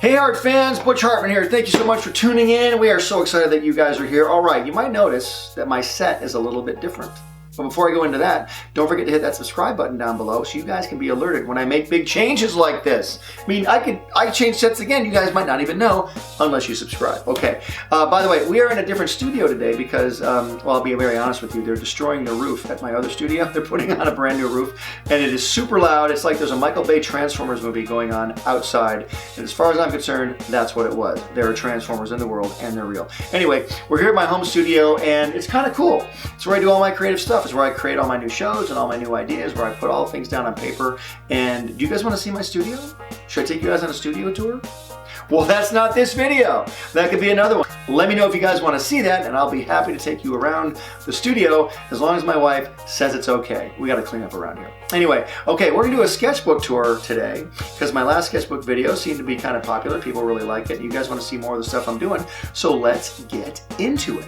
Hey art fans, Butch Hartman here. Thank you so much for tuning in. We are so excited that you guys are here. All right, you might notice that my set is a little bit different. But before I go into that, don't forget to hit that subscribe button down below so you guys can be alerted when I make big changes like this. I mean, I could change sets again. You guys might not even know unless you subscribe. Okay. By the way, we are in a different studio today because, well, I'll be very honest with you. They're destroying the roof at my other studio. They're putting on a brand new roof, and it is super loud. It's like there's a Michael Bay Transformers movie going on outside. And as far as I'm concerned, that's what it was. There are Transformers in the world, and they're real. Anyway, we're here at my home studio, and it's kind of cool. It's where I do all my creative stuff. It's where I create all my new shows and all my new ideas, where I put all the things down on paper. And do you guys want to see my studio? Should I take you guys on a studio tour? Well, that's not this video. That could be another one. Let me know if you guys want to see that, and I'll be happy to take you around the studio as long as my wife says it's okay. We got to clean up around here. Anyway, okay, we're going to do a sketchbook tour today because my last sketchbook video seemed to be kind of popular. People really like it. You guys want to see more of the stuff I'm doing, so let's get into it.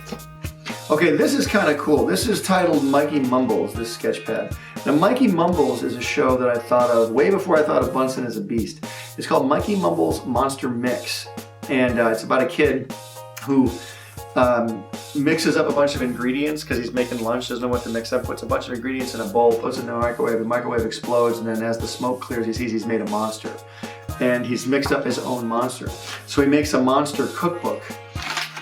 Okay, this is kind of cool. This is titled Mikey Mumbles, this sketch pad. Now, Mikey Mumbles is a show that I thought of way before I thought of Bunsen as a beast. It's called Mikey Mumbles Monster Mix. And it's about a kid who mixes up a bunch of ingredients because he's making lunch, doesn't know what to mix up, puts a bunch of ingredients in a bowl, puts it in the microwave explodes, and then as the smoke clears, he sees he's made a monster. And he's mixed up his own monster. So he makes a monster cookbook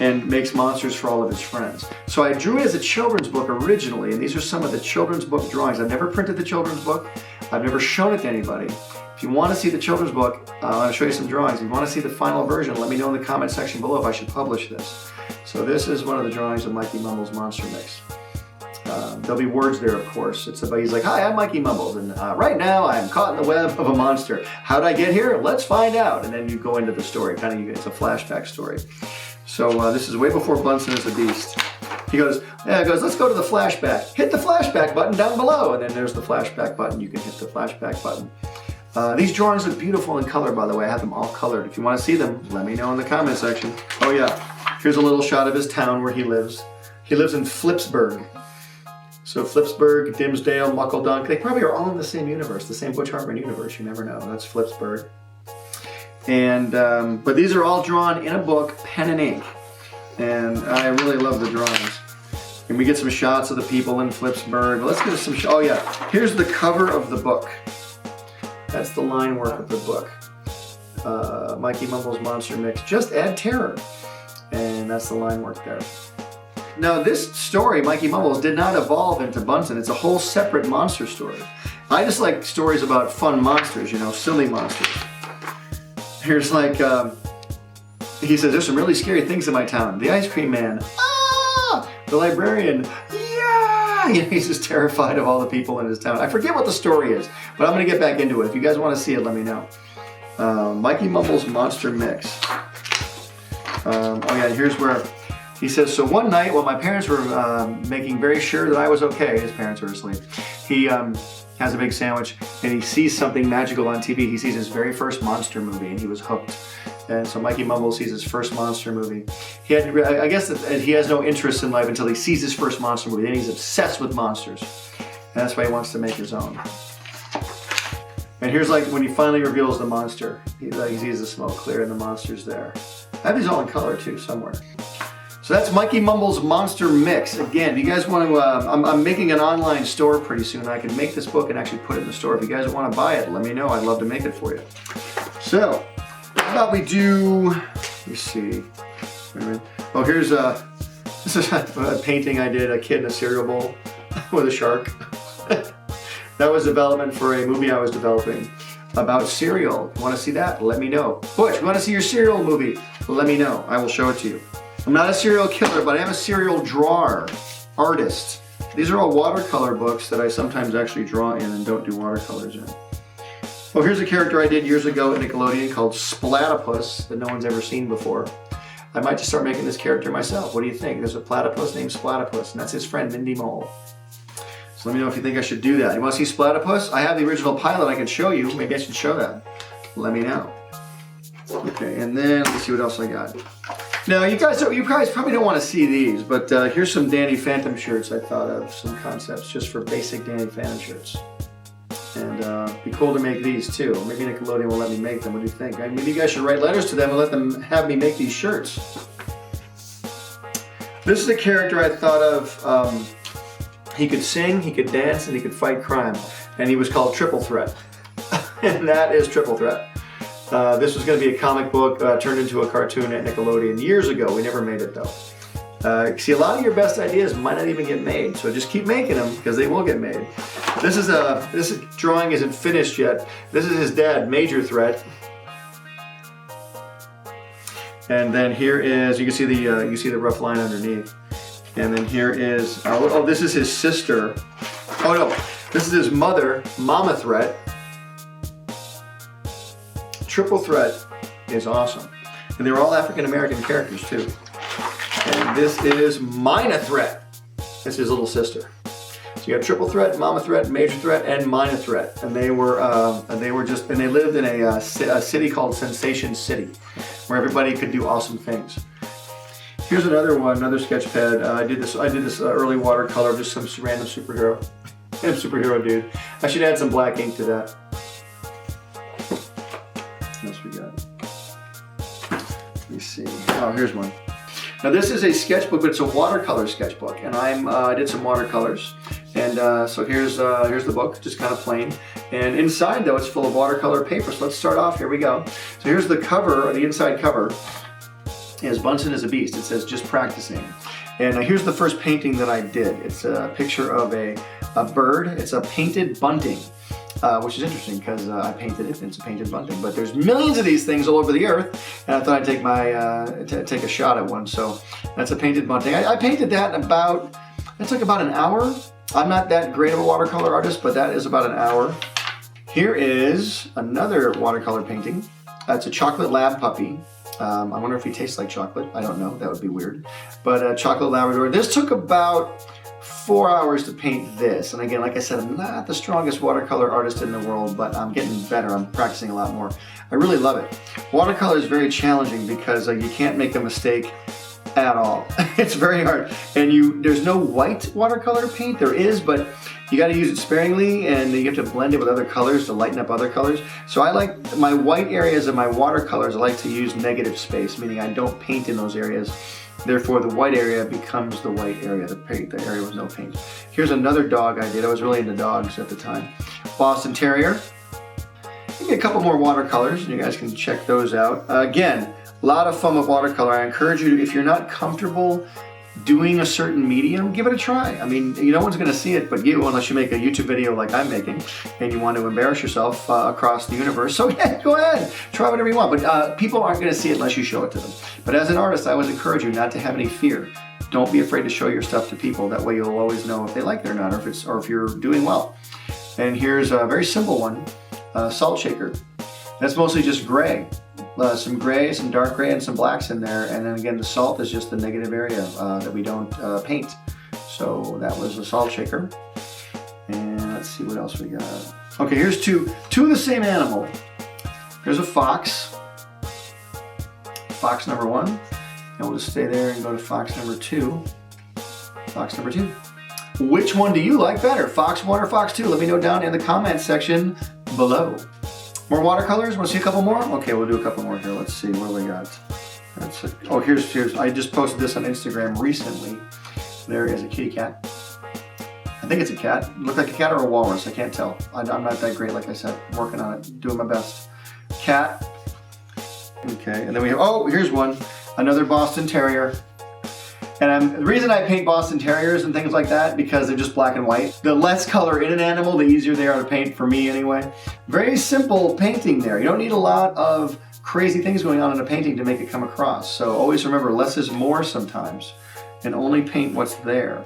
and makes monsters for all of his friends. So I drew it as a children's book originally, and these are some of the children's book drawings. I've never printed the children's book. I've never shown it to anybody. If you want to see the children's book, I'll show you some drawings. If you want to see the final version, let me know in the comment section below if I should publish this. So this is one of the drawings of Mikey Mumbles Monster Mix. There'll be words there, of course. It's about, he's like, hi, I'm Mikey Mumbles, and right now I'm caught in the web of a monster. How'd I get here? Let's find out. And then you go into the story, it's a flashback story. So this is way before Bunsen is a beast. He goes, let's go to the flashback. Hit the flashback button down below. And then there's the flashback button. You can hit the flashback button. These drawings look beautiful in color, by the way. I have them all colored. If you want to see them, let me know in the comment section. Oh yeah, here's a little shot of his town where he lives. He lives in Flipsburg. So Flipsburg, Dimsdale, Muckledunk, they probably are all in the same universe, the same Butch Hartman universe. You never know. That's Flipsburg. And but these are all drawn in a book, pen and ink, and I really love the drawings. And we get some shots of the people in Flipsburg. Let's get some. Oh yeah, here's the cover of the book. That's the line work of the book. Mikey Mumbles Monster Mix. Just add terror, and that's the line work there. Now this story, Mikey Mumbles, did not evolve into Bunsen. It's a whole separate monster story. I just like stories about fun monsters, you know, silly monsters. Here's like, he says, there's some really scary things in my town. The ice cream man, ah! The librarian, yeah! You know, he's just terrified of all the people in his town. I forget what the story is, but I'm gonna get back into it. If you guys wanna see it, let me know. Mikey Mumbles Monster Mix. Oh yeah, here's where he says, so one night while my parents were making very sure that I was okay, his parents were asleep, he has a big sandwich, and he sees something magical on TV. He sees his very first monster movie, and he was hooked. And so Mikey Mumbles sees his first monster movie. I guess that he has no interest in life until he sees his first monster movie. Then he's obsessed with monsters. And that's why he wants to make his own. And here's like when he finally reveals the monster. He sees the smoke clear and the monster's there. I have these all in color too, somewhere. So that's Mikey Mumbles Monster Mix. Again, if you guys want to, I'm making an online store pretty soon. I can make this book and actually put it in the store. If you guys want to buy it, let me know. I'd love to make it for you. So, how about we do, let me see. Wait a minute. Oh, here's this is a painting I did, a kid in a cereal bowl with a shark. That was development for a movie I was developing about cereal. Want to see that? Let me know. Butch, you want to see your cereal movie? Let me know. I will show it to you. I'm not a serial killer, but I am a serial drawer, artist. These are all watercolor books that I sometimes actually draw in and don't do watercolors in. Oh, here's a character I did years ago at Nickelodeon called Splatipus that no one's ever seen before. I might just start making this character myself. What do you think? There's a platypus named Splatipus, and that's his friend Mindy Mole. So let me know if you think I should do that. You want to see Splatipus? I have the original pilot I can show you. Maybe I should show that. Let me know. Okay, and then let's see what else I got. Now, you guys probably don't want to see these, but here's some Danny Phantom shirts I thought of, some concepts just for basic Danny Phantom shirts. And be cool to make these too. Maybe Nickelodeon will let me make them. What do you think? Maybe you guys should write letters to them and let them have me make these shirts. This is a character I thought of. He could sing, he could dance, and he could fight crime. And he was called Triple Threat. And that is Triple Threat. This was going to be a comic book turned into a cartoon at Nickelodeon years ago. We never made it though. See, a lot of your best ideas might not even get made, so just keep making them because they will get made. This drawing isn't finished yet. This is his dad, Major Threat. And then here is, you can see the rough line underneath. And then here is, oh, this is his sister. Oh no, this is his mother, Mama Threat. Triple Threat is awesome. And they're all African American characters too. And this is Mina Threat. That's his little sister. So you got Triple Threat, Mama Threat, Major Threat, and Mina Threat. And they lived in a city called Sensation City, where everybody could do awesome things. Here's another one, another sketch pad. I did this early watercolor, just some random superhero dude. I should add some black ink to that. What else we got? Let me see. Oh, here's one. Now this is a sketchbook, but it's a watercolor sketchbook, and I did some watercolors. And so here's the book, just kind of plain. And inside though, it's full of watercolor paper. So let's start off. Here we go. So here's the cover, or the inside cover. Is Bunsen is a Beast. It says just practicing. And here's the first painting that I did. It's a picture of a bird. It's a painted bunting. Which is interesting because I painted it and it's a painted bunting. But there's millions of these things all over the earth, and I thought I'd take a shot at one. So that's a painted bunting. I painted that in it took about an hour. I'm not that great of a watercolor artist, but that is about an hour. Here is another watercolor painting. It's a chocolate lab puppy. I wonder if he tastes like chocolate. I don't know. That would be weird. But chocolate Labrador. This took about 4 hours to paint this. And again, like I said, I'm not the strongest watercolor artist in the world, but I'm getting better. I'm practicing a lot more. I really love it. Watercolor is very challenging because you can't make a mistake at all. It's very hard. And there's no white watercolor paint. There is, but you got to use it sparingly, and you have to blend it with other colors to lighten up other colors. So I like my white areas of my watercolors. I like to use negative space, meaning I don't paint in those areas. Therefore, the white area becomes the white area, the area with no paint. Here's another dog I did. I was really into dogs at the time. Boston Terrier. Maybe a couple more watercolors, and you guys can check those out. Again, a lot of fun with watercolor. I encourage you, if you're not comfortable doing a certain medium, give it a try. I mean, no one's going to see it but you, unless you make a YouTube video like I'm making and you want to embarrass yourself across the universe. So yeah, go ahead, try whatever you want. But people aren't going to see it unless you show it to them. But as an artist, I always encourage you not to have any fear. Don't be afraid to show your stuff to people. That way you'll always know if they like it or not, or if you're doing well. And here's a very simple one, salt shaker. That's mostly just gray. Some gray, some dark gray, and some blacks in there. And then again, the salt is just the negative area that we don't paint. So that was a salt shaker. And let's see what else we got. Okay, here's two of the same animal. Here's a fox. Fox number 1. And we'll just stay there and go to fox number 2. Fox number 2. Which one do you like better, fox 1 or fox 2? Let me know down in the comments section below. More watercolors? Want to see a couple more? Okay, we'll do a couple more here. Let's see what we got. Oh, here's. I just posted this on Instagram recently. There is a kitty cat. I think it's a cat. It looked like a cat or a walrus. I can't tell. I'm not that great, like I said. I'm working on it, doing my best. Cat. Okay, and then we have. Oh, here's one. Another Boston Terrier. And the reason I paint Boston Terriers and things like that, because they're just black and white. The less color in an animal, the easier they are to paint, for me anyway. Very simple painting there. You don't need a lot of crazy things going on in a painting to make it come across. So always remember, less is more sometimes, and only paint what's there.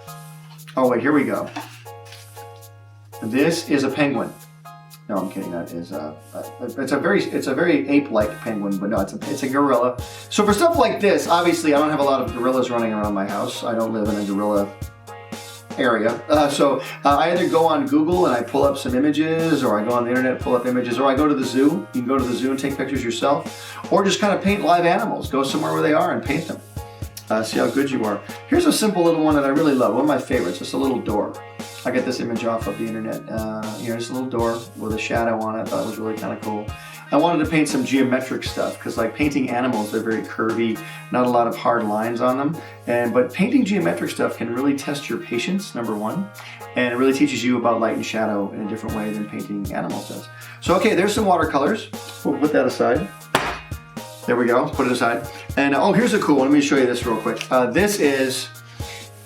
Oh wait, here we go. This is a penguin. No, I'm kidding. That is it's a very ape-like penguin, but no, it's a gorilla. So for stuff like this, obviously I don't have a lot of gorillas running around my house. I don't live in a gorilla area. So I either go on Google and I pull up some images, or I go on the internet and pull up images, or I go to the zoo. You can go to the zoo and take pictures yourself, or just kind of paint live animals. Go somewhere where they are and paint them. See how good you are. Here's a simple little one that I really love. One of my favorites. Just a little door. I got this image off of the internet. You know, just a little door with a shadow on it. I thought it was really kind of cool. I wanted to paint some geometric stuff because, like, painting animals, they're very curvy, not a lot of hard lines on them. But painting geometric stuff can really test your patience, number one, and it really teaches you about light and shadow in a different way than painting animals does. So, okay, there's some watercolors. We'll put that aside. There we go. Put it aside. And oh, here's a cool one. Let me show you this real quick. This is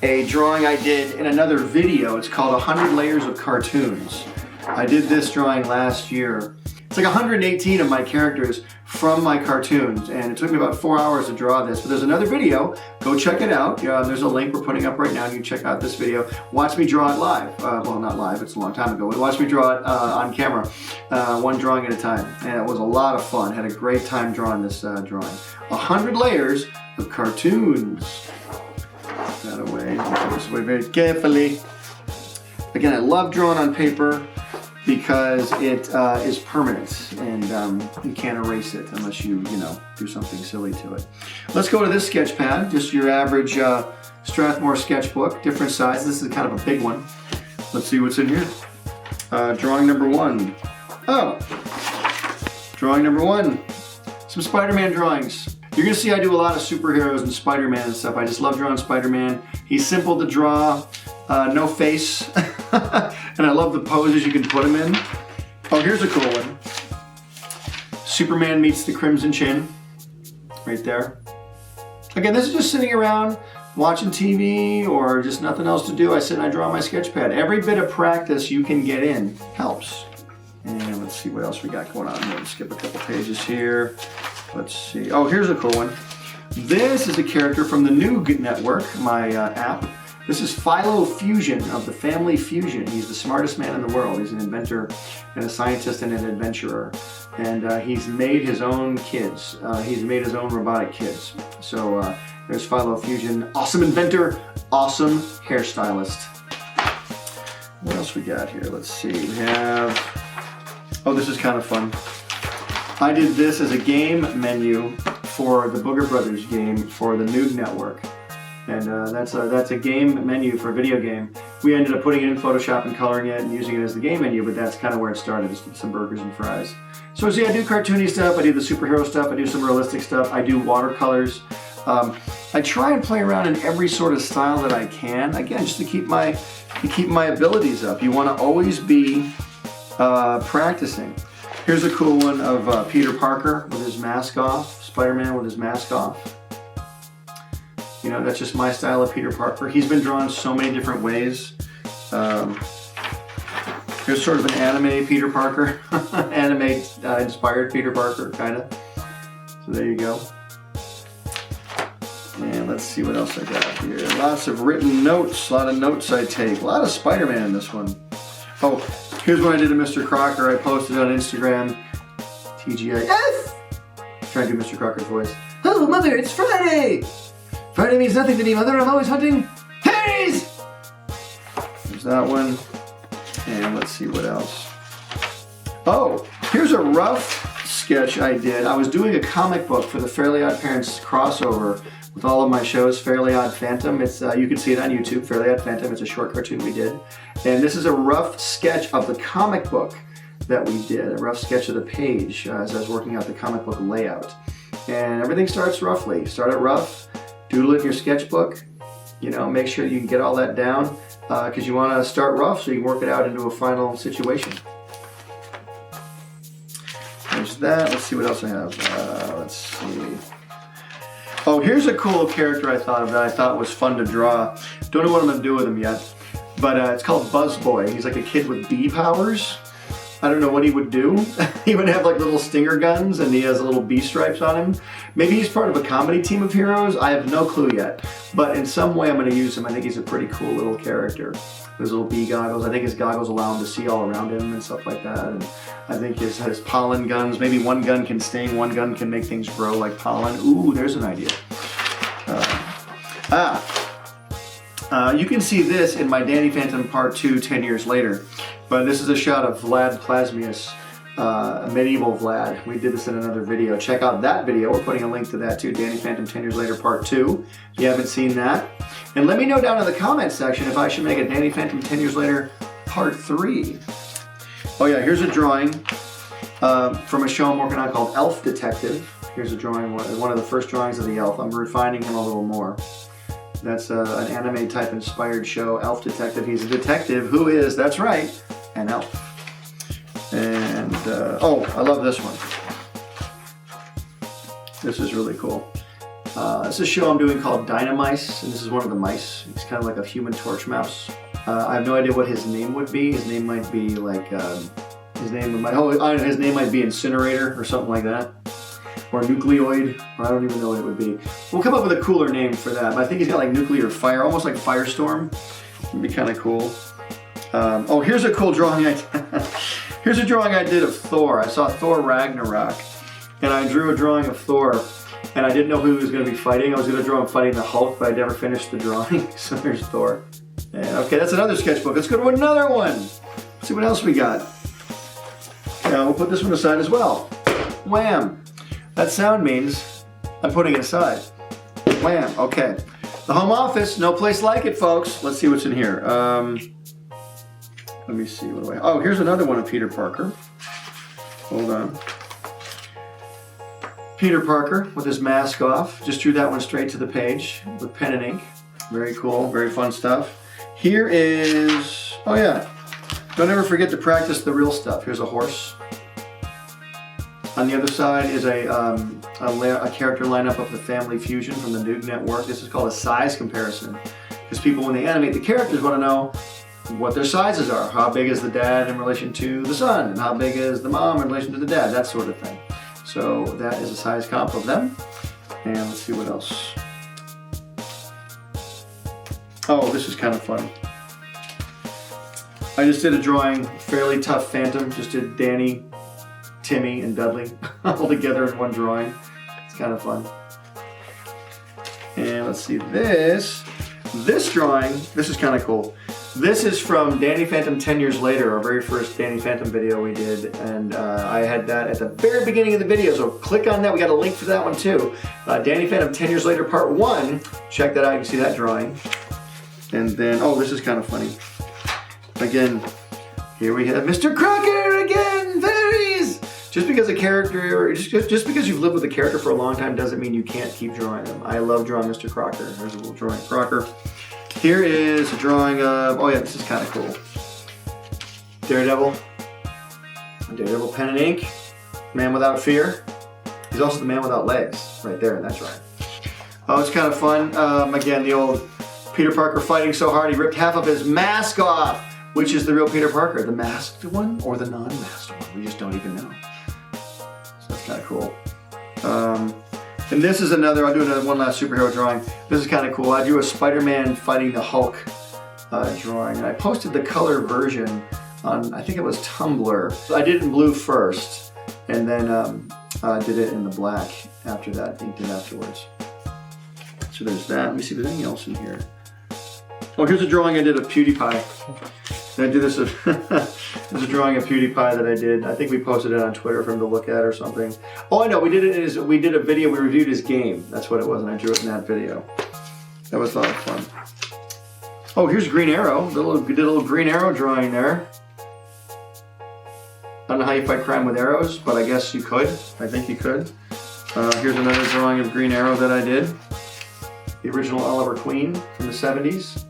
a drawing I did in another video. It's called 100 Layers of Cartoons. I did this drawing last year. It's like 118 of my characters from my cartoons, and it took me about 4 hours to draw this. But there's another video. Go check it out. There's a link we're putting up right now. You can check out this video. Watch me draw it live. Well, not live. It's a long time ago. But watch me draw it on camera, one drawing at a time. And it was a lot of fun. Had a great time drawing this drawing. 100 layers of cartoons. Put that away. Put this away very carefully. Again, I love drawing on paper, because it is permanent, and you can't erase it unless you do something silly to it. Let's go to this sketch pad, just your average Strathmore sketchbook, different sizes. This is kind of a big one. Let's see what's in here. Drawing number one. Oh, drawing number one. Some Spider-Man drawings. You're gonna see I do a lot of superheroes and Spider-Man and stuff. I just love drawing Spider-Man. He's simple to draw, no face. And I love the poses you can put him in. Oh, here's a cool one. Superman meets the Crimson Chin, right there. Again, this is just sitting around watching TV or just nothing else to do. I sit and I draw on my sketch pad. Every bit of practice you can get in helps. And let's see what else we got going on here. Let's skip a couple pages here. Let's see. Oh, here's a cool one. This is a character from the NOOG Network, my app. This is Philo Fusion of the family Fusion. He's the smartest man in the world. He's an inventor and a scientist and an adventurer. And he's made his own kids. He's made his own robotic kids. So there's Philo Fusion. Awesome inventor, awesome hairstylist. What else we got here? Let's see. We have... Oh, this is kind of fun. I did this as a game menu for the Booger Brothers game for the NOOG Network. And that's a game menu for a video game. We ended up putting it in Photoshop and coloring it and using it as the game menu, but that's kind of where it started, just with some burgers and fries. So see, I do cartoony stuff, I do the superhero stuff, I do some realistic stuff, I do watercolors. I try and play around in every sort of style that I can, again, just to keep my abilities up. You want to always be practicing. Here's a cool one of Peter Parker with his mask off, Spider-Man with his mask off. You know, that's just my style of Peter Parker. He's been drawn so many different ways. Here's sort of an anime Peter Parker, anime inspired Peter Parker, kind of. So there you go. And let's see what else I got here. Lots of written notes, a lot of notes I take. A lot of Spider-Man in this one. Oh, here's what I did to Mr. Crocker. I posted on Instagram, TGIF. Trying to do Mr. Crocker's voice. Oh, Mother, it's Friday! Friday means nothing to me, Mother. I'm always hunting pennies! There's that one. And let's see what else. Oh, here's a rough sketch I did. I was doing a comic book for the Fairly Odd Parents crossover with all of my shows, Fairly Odd Phantom. It's you can see it on YouTube, Fairly Odd Phantom. It's a short cartoon we did. And this is a rough sketch of the comic book that we did, a rough sketch of the page as I was working out the comic book layout. And everything starts roughly. Start it rough. Doodle it in your sketchbook, you know, make sure you can get all that down because you want to start rough so you can work it out into a final situation. There's that. Let's see what else I have. Let's see. Oh, here's a cool character I thought of that I thought was fun to draw. Don't know what I'm going to do with him yet, but it's called Buzz Boy. He's like a kid with bee powers. I don't know what he would do. He would have like little stinger guns and he has little bee stripes on him. Maybe he's part of a comedy team of heroes. I have no clue yet. But in some way I'm going to use him. I think he's a pretty cool little character. Those little bee goggles. I think his goggles allow him to see all around him and stuff like that. And I think his pollen guns, maybe one gun can sting, one gun can make things grow like pollen. Ooh, there's an idea. You can see this in my Danny Phantom Part 2 10 years later. But this is a shot of Vlad Plasmius Medieval Vlad. We did this in another video. Check out that video. We're putting a link to that too. Danny Phantom 10 Years Later Part 2. If you haven't seen that. And let me know down in the comments section if I should make a Danny Phantom 10 Years Later Part 3. Oh yeah, here's a drawing from a show I'm working on called Elf Detective. Here's a drawing, one of the first drawings of the elf. I'm refining him a little more. That's an anime type inspired show, Elf Detective. He's a detective who is, that's right, an elf. And, oh, I love this one. This is really cool. This is a show I'm doing called Dynamice, and this is one of the mice. He's kind of like a Human Torch mouse. I have no idea what his name would be. His name might be like, his name might be Incinerator or something like that. Or Nucleoid, or I don't even know what it would be. We'll come up with a cooler name for that. But I think he's got like nuclear fire, almost like Firestorm. It'd be kind of cool. Oh, here's a cool drawing. Here's a drawing I did of Thor. I saw Thor Ragnarok, and I drew a drawing of Thor, and I didn't know who he was going to be fighting. I was going to draw him fighting the Hulk, but I never finished the drawing. So there's Thor. Yeah, okay, that's another sketchbook. Let's go to another one. Let's see what else we got. We'll put this one aside as well. Wham! That sound means I'm putting it aside. Wham! Okay. The home office, no place like it, folks. Let's see what's in here. Let me see. What do I? Oh, here's another one of Peter Parker. Hold on. Peter Parker with his mask off. Just drew that one straight to the page with pen and ink. Very cool. Very fun stuff. Here is. Oh yeah. Don't ever forget to practice the real stuff. Here's a horse. On the other side is a character lineup of the Family Fusion from the NOOG Network. This is called a size comparison. Because people, when they animate the characters, want to know what their sizes are. How big is the dad in relation to the son? And how big is the mom in relation to the dad? That sort of thing. So that is a size comp of them. And let's see what else. Oh, this is kind of fun. I just did a drawing, fairly tough Phantom. Just did Danny, Timmy, and Dudley all together in one drawing. It's kind of fun. And let's see this drawing, this is kind of cool. This is from Danny Phantom 10 Years Later, our very first Danny Phantom video we did, and I had that at the very beginning of the video, so click on that. We got a link for that one too. Danny Phantom 10 Years Later Part 1. Check that out, you can see that drawing. And then, oh, this is kind of funny. Again, here we have Mr. Crocker again, fairies! Just because a character, just because you've lived with a character for a long time doesn't mean you can't keep drawing them. I love drawing Mr. Crocker. There's a little drawing of Crocker. Here is a drawing of, oh yeah, this is kind of cool. Daredevil. Daredevil pen and ink. Man Without Fear. He's also the man without legs. Right there, that's right. Oh, it's kind of fun. Again, the old Peter Parker fighting so hard he ripped half of his mask off. Which is the real Peter Parker? The masked one or the non-masked one? We just don't even know. So that's kind of cool. And this is another, I'll do one last superhero drawing. This is kind of cool. I drew a Spider-Man fighting the Hulk drawing. And I posted the color version on, I think it was Tumblr. I did it in blue first, and then did it in the black after that, inked it afterwards. So there's that. Let me see if there's anything else in here. Oh, here's a drawing I did of PewDiePie. I did this. There's a drawing of PewDiePie that I did. I think we posted it on Twitter for him to look at or something. Oh, I know. We did it. We did a video. We reviewed his game. That's what it was, and I drew it in that video. That was a lot of fun. Oh, here's Green Arrow. We did a little Green Arrow drawing there. I don't know how you fight crime with arrows, but I guess you could. I think you could. Here's another drawing of Green Arrow that I did. The original Oliver Queen from the 70s.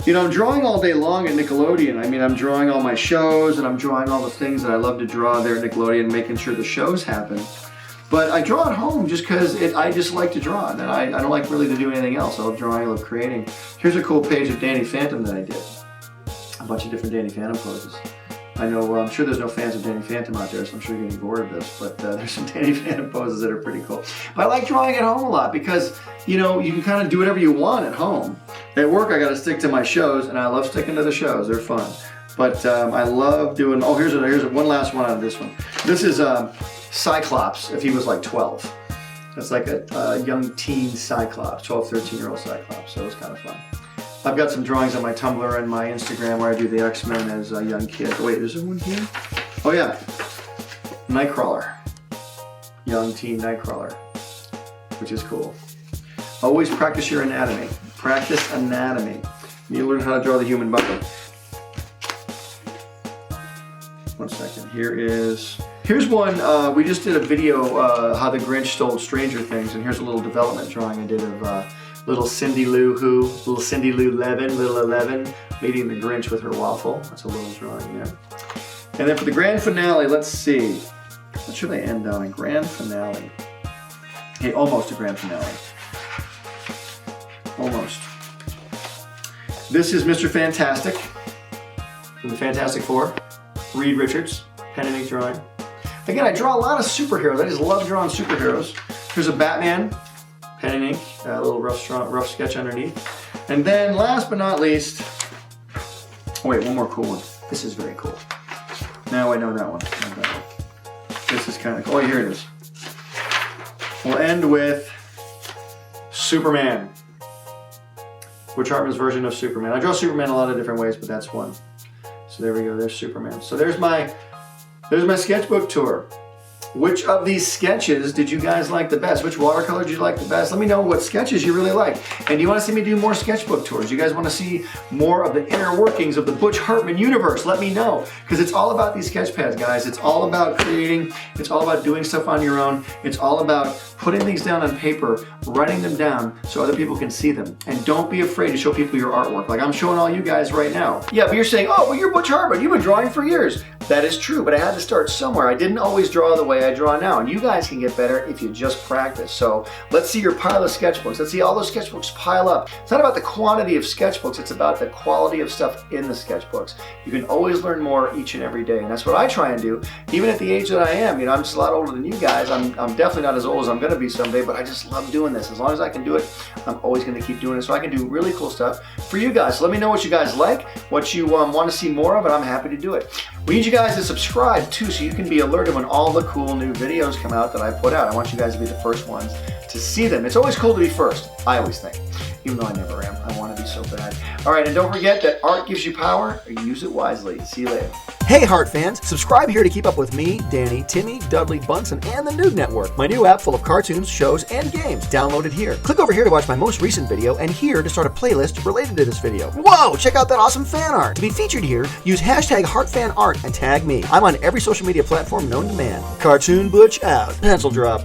You know, I'm drawing all day long at Nickelodeon. I mean, I'm drawing all my shows and I'm drawing all the things that I love to draw there at Nickelodeon, making sure the shows happen. But I draw at home just because I just like to draw, and I don't like really to do anything else. I love drawing, I love creating. Here's a cool page of Danny Phantom that I did. A bunch of different Danny Phantom poses. I know, I'm sure there's no fans of Danny Phantom out there, so I'm sure you're getting bored of this, but there's some Danny Phantom poses that are pretty cool. But I like drawing at home a lot because, you know, you can kind of do whatever you want at home. At work, I got to stick to my shows, and I love sticking to the shows. They're fun. But I love doing, oh, here's one last one out of this one. This is Cyclops, if he was like 12. That's like a young teen Cyclops, 12, 13-year-old Cyclops, so it was kind of fun. I've got some drawings on my Tumblr and my Instagram where I do the X-Men as a young kid. Oh, wait, is there one here? Oh yeah, Nightcrawler. Young teen Nightcrawler, which is cool. Always practice your anatomy. Practice anatomy. You learn how to draw the human body. 1 second. Here's one. We just did a video how the Grinch stole Stranger Things, and here's a little development drawing I did of little Cindy Lou little 11 meeting the Grinch with her waffle. That's a little drawing there. And then for the grand finale, let's see. What should I end on? A grand finale. Hey, almost a grand finale. Almost. This is Mr. Fantastic from the Fantastic Four. Reed Richards, pen and ink drawing. Again, I draw a lot of superheroes. I just love drawing superheroes. Here's a Batman, pen and ink, a little rough sketch underneath. And then last but not least, oh wait, one more cool one. This is very cool. Now I know that one. This is kind of cool. Oh, here it is. We'll end with Superman. Butch Hartman's version of Superman. I draw Superman a lot of different ways, but that's one. So there we go, there's Superman. So there's my sketchbook tour. Which of these sketches did you guys like the best? Which watercolor did you like the best? Let me know what sketches you really like. And do you want to see me do more sketchbook tours? You guys want to see more of the inner workings of the Butch Hartman universe? Let me know. Because it's all about these sketch pads, guys. It's all about creating. It's all about doing stuff on your own. It's all about putting things down on paper, writing them down so other people can see them. And don't be afraid to show people your artwork. Like I'm showing all you guys right now. Yeah, but you're saying, oh, well, you're Butch Hartman. You've been drawing for years. That is true, but I had to start somewhere. I didn't always draw the way I draw now, and you guys can get better if you just practice. So let's see your pile of sketchbooks. Let's see all those sketchbooks pile up. It's not about the quantity of sketchbooks, it's about the quality of stuff in the sketchbooks. You can always learn more each and every day, and that's what I try and do. Even at the age that I am, I'm just a lot older than you guys. I'm definitely not as old as I'm gonna be someday, but I just love doing this. As long as I can do it, I'm always gonna keep doing it so I can do really cool stuff for you guys. So let me know what you guys like, what you want to see more of, and I'm happy to do it. We need you guys to subscribe too so you can be alerted when all the cool new videos come out that I put out. I want you guys to be the first ones to see them. It's always cool to be first, I always think. Even though I never am. I want to be so bad. All right, and don't forget that art gives you power. Use it wisely. See you later. Hey, Heart fans, subscribe here to keep up with me, Danny, Timmy, Dudley, Bunsen, and the Noog Network, my new app full of cartoons, shows, and games. Download it here. Click over here to watch my most recent video, and here to start a playlist related to this video. Whoa, check out that awesome fan art. To be featured here, use hashtag HeartFanArt and tag me. I'm on every social media platform known to man. Cartoon Butch out. Pencil drop.